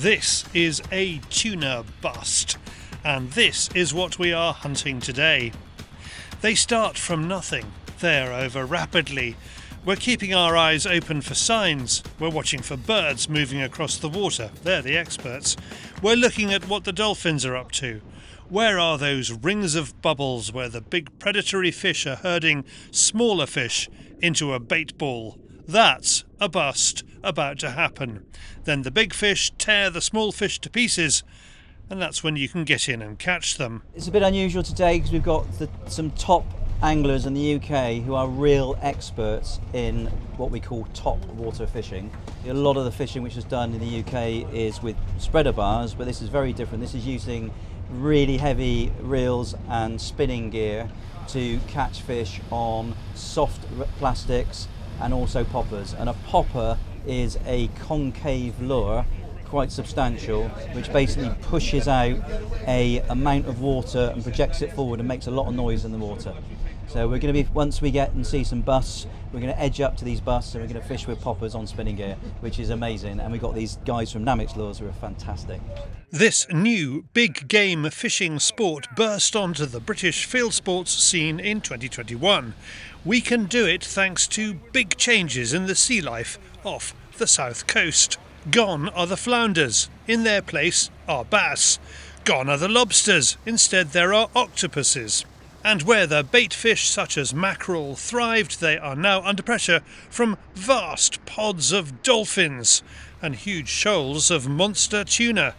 This is a tuna bust, and this is what we are hunting today. They start from nothing, they're over rapidly. We're keeping our eyes open for signs, we're watching for birds moving across the water, they're the experts. We're looking at what the dolphins are up to. Where are those rings of bubbles where the big predatory fish are herding smaller fish into a bait ball? That's a bust about to happen. Then the big fish tear the small fish to pieces, and that's when you can get in and catch them. It's a bit unusual today because we've got some top anglers in the UK who are real experts in what we call top water fishing. A lot of the fishing which is done in the UK is with spreader bars, but this is very different. This is using really heavy reels and spinning gear to catch fish on soft plastics and also poppers. And a popper is a concave lure, quite substantial, which basically pushes out a amount of water and projects it forward and makes a lot of noise in the water. So we're going to be, once we get and see some busts, we're going to edge up to these busts and we're going to fish with poppers on spinning gear, which is amazing. And we've got these guys from Namix Lures who are fantastic. This new big game fishing sport burst onto the British field sports scene in 2021. We can do it thanks to big changes in the sea life off the south coast. Gone are the flounders, in their place are bass. Gone are the lobsters, instead there are octopuses. And where the bait fish such as mackerel thrived, they are now under pressure from vast pods of dolphins and huge shoals of monster tuna.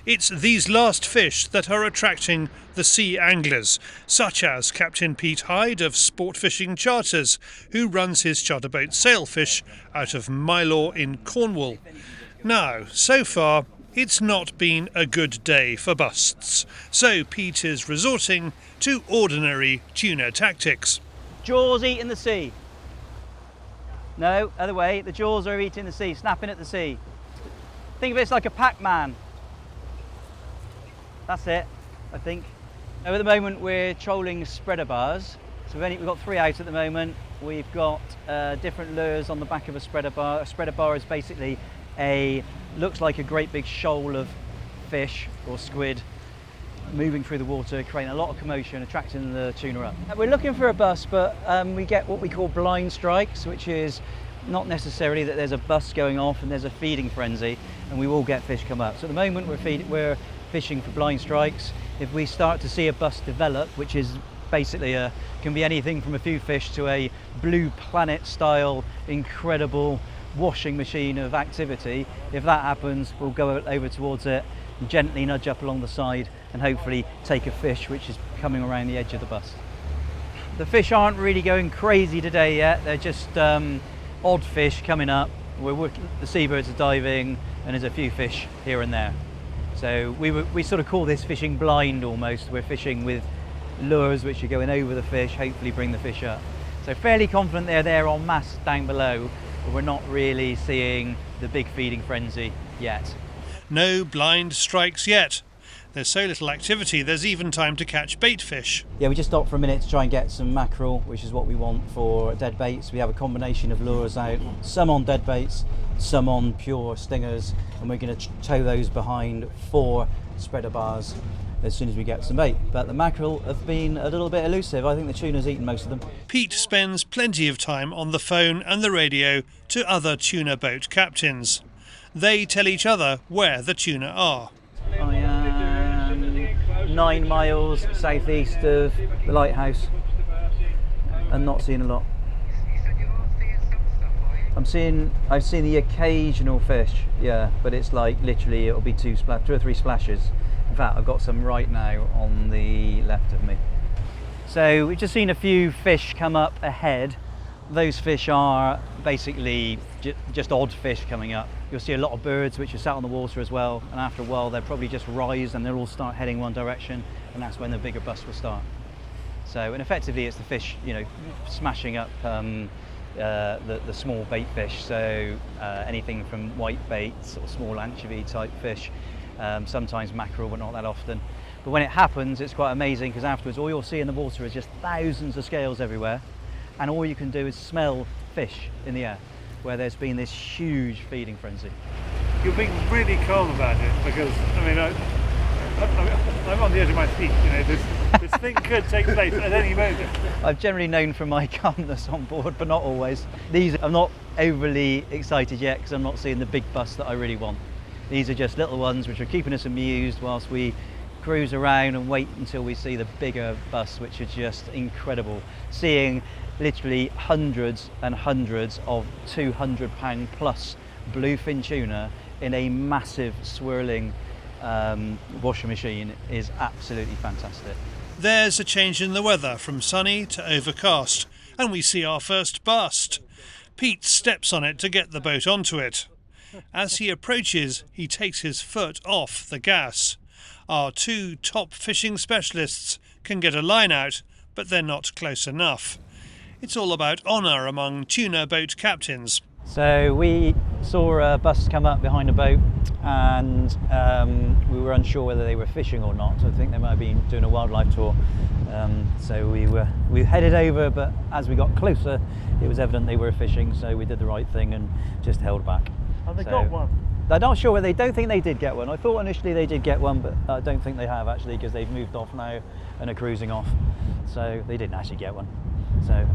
It's these last fish that are attracting the sea anglers, such as Captain Pete Hyde of Sportfishing Charters, who runs his charter boat Sailfish out of Mylor in Cornwall. Now, so far, it's not been a good day for busts, so Pete is resorting to ordinary tuna tactics. Jaws eating the sea. No, other way, the jaws are eating the sea, snapping at the sea. Think of it as like a Pac-Man. That's it, I think. Now at the moment we're trolling spreader bars. So we've got 3 out at the moment. We've got different lures on the back of a spreader bar. A spreader bar is basically looks like a great big shoal of fish or squid moving through the water, creating a lot of commotion, attracting the tuna up. We're looking for a bust, but we get what we call blind strikes, which is not necessarily that there's a bust going off and there's a feeding frenzy, and we will get fish come up. So at the moment we're fishing for blind strikes. If we start to see a bust develop, which is basically can be anything from a few fish to a blue planet style incredible washing machine of activity, if that happens we'll go over towards it and gently nudge up along the side and hopefully take a fish which is coming around the edge of the bust. The fish aren't really going crazy today yet, they're just odd fish coming up. The seabirds are diving and there's a few fish here and there. So we sort of call this fishing blind almost. We're fishing with lures which are going over the fish, hopefully bring the fish up. So fairly confident they're there en masse down below, but we're not really seeing the big feeding frenzy yet. No blind strikes yet. There's so little activity, there's even time to catch bait fish. Yeah, we just stopped for a minute to try and get some mackerel, which is what we want for dead baits. We have a combination of lures out, some on dead baits, some on pure stingers, and we're going to tow those behind 4 spreader bars as soon as we get some bait. But the mackerel have been a little bit elusive. I think the tuna's eaten most of them. Pete spends plenty of time on the phone and the radio to other tuna boat captains. They tell each other where the tuna are. I am 9 miles southeast of the lighthouse and not seeing a lot. I've seen the occasional fish, yeah, but it's like literally it'll be 2 or 3 splashes. In fact, I've got some right now on the left of me. So we've just seen a few fish come up ahead. Those fish are basically just odd fish coming up. You'll see a lot of birds which are sat on the water as well, and after a while they'll probably just rise and they'll all start heading one direction, and that's when the bigger bust will start. So, and effectively it's the fish, you know, smashing up the small bait fish, so anything from white baits or small anchovy type fish, sometimes mackerel, but not that often. But when it happens, it's quite amazing, because afterwards all you'll see in the water is just thousands of scales everywhere, and all you can do is smell fish in the air, where there's been this huge feeding frenzy. you're being really calm about it, because I mean, I'm on the edge of my seat. You know, this thing could take place at any moment. I'm generally known for my calmness on board, but not always. I'm not overly excited yet because I'm not seeing the big bus that I really want. These are just little ones which are keeping us amused whilst we cruise around and wait until we see the bigger bus, which are just incredible. Seeing literally hundreds and hundreds of 200-pound plus bluefin tuna in a massive swirling washing machine is absolutely fantastic. There's a change in the weather from sunny to overcast, and we see our first bust. Pete steps on it to get the boat onto it. As he approaches, he takes his foot off the gas. Our two top fishing specialists can get a line out, but they're not close enough. It's all about honour among tuna boat captains. So we saw a bus come up behind a boat, and we were unsure whether they were fishing or not. So I think they might have been doing a wildlife tour. So we headed over, but as we got closer, it was evident they were fishing. So we did the right thing and just held back. And they got one. I'm not sure whether they don't think they did get one. I thought initially they did get one, but I don't think they have actually, because they've moved off now and are cruising off. So they didn't actually get one. So,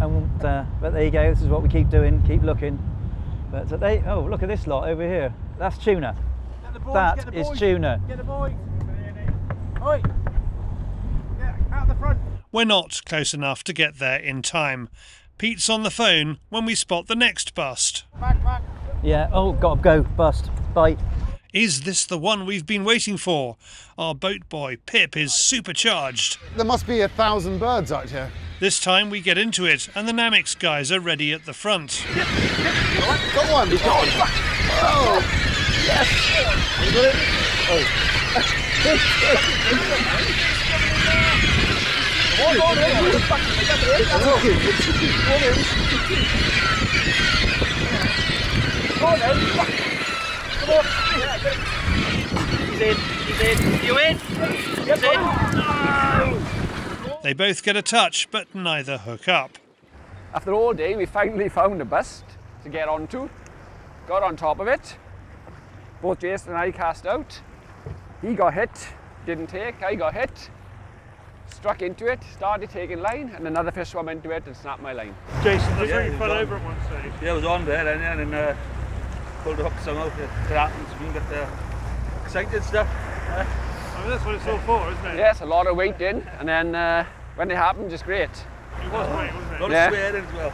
but there you go. This is what we keep doing. Keep looking. But oh, look at this lot over here. That's tuna. Get the boys, That is tuna. Get the boys. Oi. Get out the front. We're not close enough to get there in time. Pete's on the phone when we spot the next bust. Back. Yeah. Oh, gotta go. Bust. Bite. Is this the one we've been waiting for? Our boat boy, Pip, is supercharged. There must be 1,000 birds out here. This time we get into it, and the Namix guys are ready at the front. Got one. He's got one. Oh, yes. You got it? He's in. You in? He's in. No. They both get a touch, but neither hook up. After all day, we finally found a bust to get onto. Got on top of it. Both Jason and I cast out. He got hit, didn't take. I got hit, struck into it, started taking line, and another fish swam into it and snapped my line. Jason, looks like you fell over at one stage. Yeah, I was on there and pulled the hook somehow. It happens. You can get excited and stuff. I mean, that's what it's all for, isn't it? Yes, a lot of weight in, and then when it happened, just great. It was great, wasn't it? A lot Yeah. of swearing as well.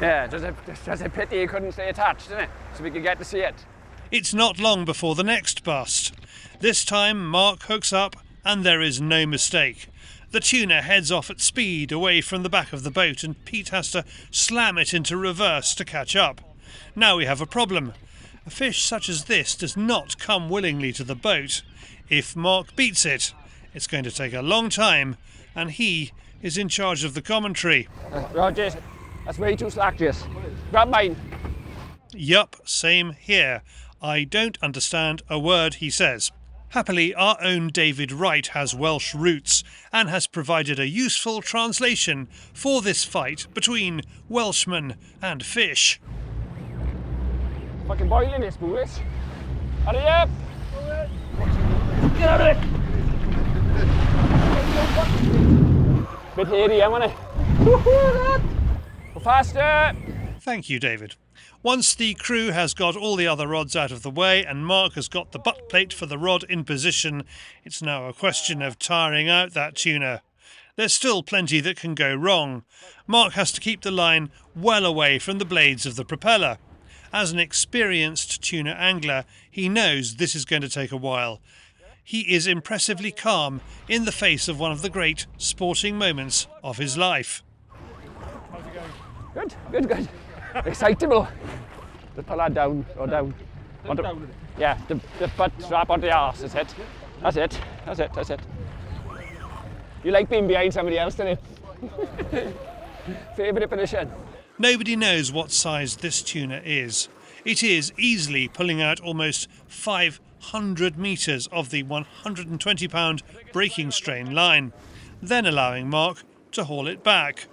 Yeah, just a pity you couldn't stay attached, isn't it? So we could get to see it. It's not long before the next bust. This time Mark hooks up and there is no mistake. The tuna heads off at speed away from the back of the boat and Pete has to slam it into reverse to catch up. Now we have a problem. A fish such as this does not come willingly to the boat. If Mark beats it, it's going to take a long time and he is in charge of the commentary. Right, Jason, that's way too slack, Jason. Grab mine. Yup, same here. I don't understand a word he says. Happily, our own David Wright has Welsh roots and has provided a useful translation for this fight between Welshmen and fish. Fucking boiling this, boys. Hurry up! Get out of it. Bit hairy, wasn't it? Woohoo, go faster! Thank you, David. Once the crew has got all the other rods out of the way and Mark has got the butt plate for the rod in position, it's now a question of tiring out that tuna. There's still plenty that can go wrong. Mark has to keep the line well away from the blades of the propeller. As an experienced tuna angler, he knows this is going to take a while. He is impressively calm in the face of one of the great sporting moments of his life. Good. Excitable. Just pull that down, or down. Yeah, the butt strap onto the arse, that's it. You like being behind somebody else, don't you? Favourite position. Nobody knows what size this tuna is. It is easily pulling out almost 500 metres of the 120-pound breaking strain line, then allowing Mark to haul it back.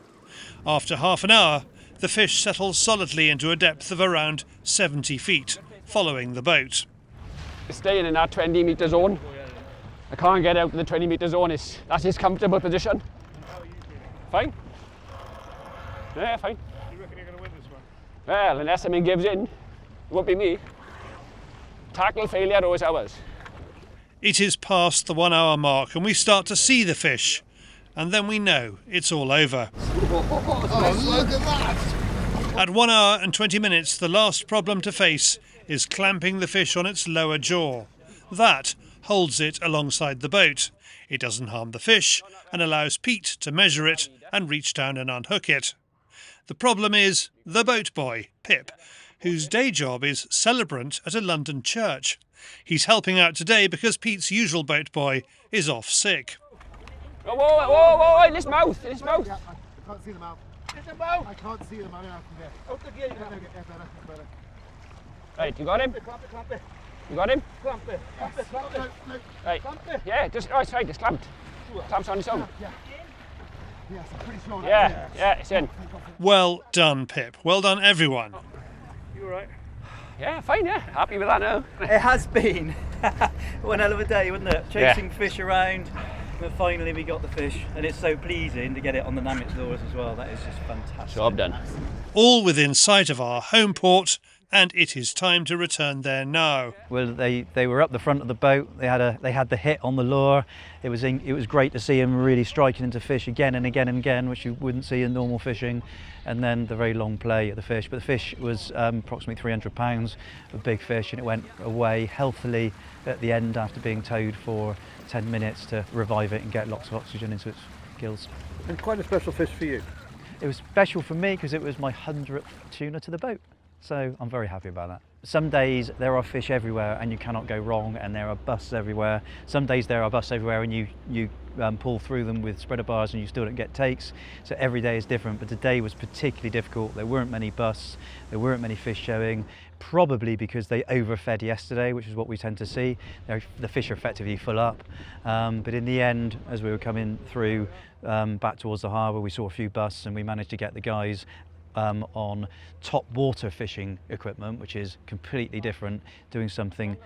After half an hour, the fish settles solidly into a depth of around 70 feet, following the boat. staying in that 20-metre zone. I can't get out of the 20-metre zone. That's his comfortable position. Fine. Yeah, fine. You reckon you're going to win this one? Well, unless something gives in, it won't be me. Tackle failure always ours. It is past the 1 hour mark and we start to see the fish. And then we know it's all over. Oh, look at that! At 1 hour and 20 minutes, the last problem to face is clamping the fish on its lower jaw. That holds it alongside the boat. It doesn't harm the fish and allows Pete to measure it and reach down and unhook it. The problem is the boat boy, Pip, whose day job is celebrant at a London church. He's helping out today because Pete's usual boat boy is off sick. Whoa, whoa, whoa, whoa, in his mouth, in his mouth. Yeah, I can't see the mouth. Get the mouth! I can't see the mouth. Out the gate! Better. Right, you got him? Clamp it! You got him? Clamp it! Right. Clamp it! Yeah, just right, right, it's clamped. Clamp's on its own. Yes, I'm pretty sure. Yeah, it's in. Well done, Pip. Well done, everyone. You alright? Yeah, fine, yeah. Happy with that now. It has been one hell of a day, wasn't it? Chasing fish around, but finally we got the fish, and it's so pleasing to get it on the Namitz lures as well. That is just fantastic. Job done. All within sight of our home port, and it is time to return there now. Well, they were up the front of the boat. They had the hit on the lure. It was great to see them really striking into fish again and again and again, which you wouldn't see in normal fishing. And then the very long play at the fish. But the fish was approximately 300 pounds, a big fish, and it went away healthily at the end after being towed for 10 minutes to revive it and get lots of oxygen into its gills. And quite a special fish for you. It was special for me because it was my 100th tuna to the boat. So I'm very happy about that. Some days there are fish everywhere and you cannot go wrong, and there are busts everywhere. Some days there are busts everywhere and you pull through them with spreader bars and you still don't get takes. So every day is different, but today was particularly difficult. There weren't many busts, there weren't many fish showing, probably because they overfed yesterday, which is what we tend to see. The fish are effectively full up. But in the end, as we were coming through back towards the harbour, we saw a few busts and we managed to get the guys on top water fishing equipment, which is completely different, doing something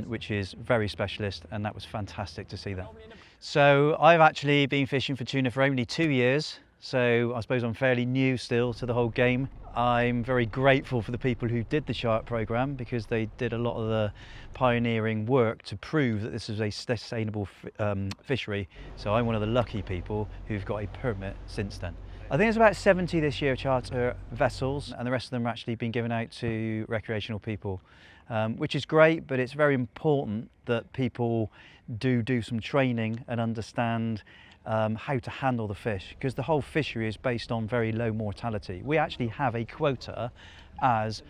which is very specialist, and that was fantastic to see that. So I've actually been fishing for tuna for only 2 years, so I suppose I'm fairly new still to the whole game. I'm very grateful for the people who did the shark programme because they did a lot of the pioneering work to prove that this is a sustainable fishery. So I'm one of the lucky people who've got a permit since then. I think there's about 70 this year charter vessels, and the rest of them are actually being given out to recreational people, which is great, but it's very important that people do some training and understand how to handle the fish, because the whole fishery is based on very low mortality. We actually have a quota as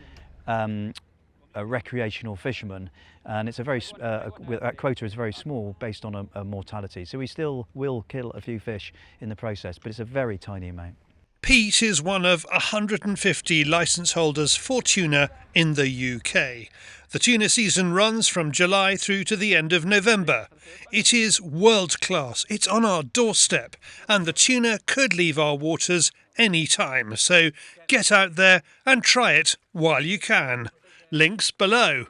a recreational fisherman, and it's a very that quota is very small based on a mortality, so we still will kill a few fish in the process, but it's a very tiny amount. Pete is one of 150 licence holders for tuna in the UK. The tuna season runs from July through to the end of November. It is world class, it's on our doorstep, and the tuna could leave our waters any time, so get out there and try it while you can. Links below.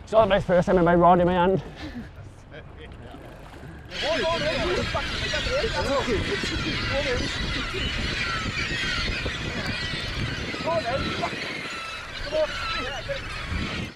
It's not my first time with my rod in my hand. Come on.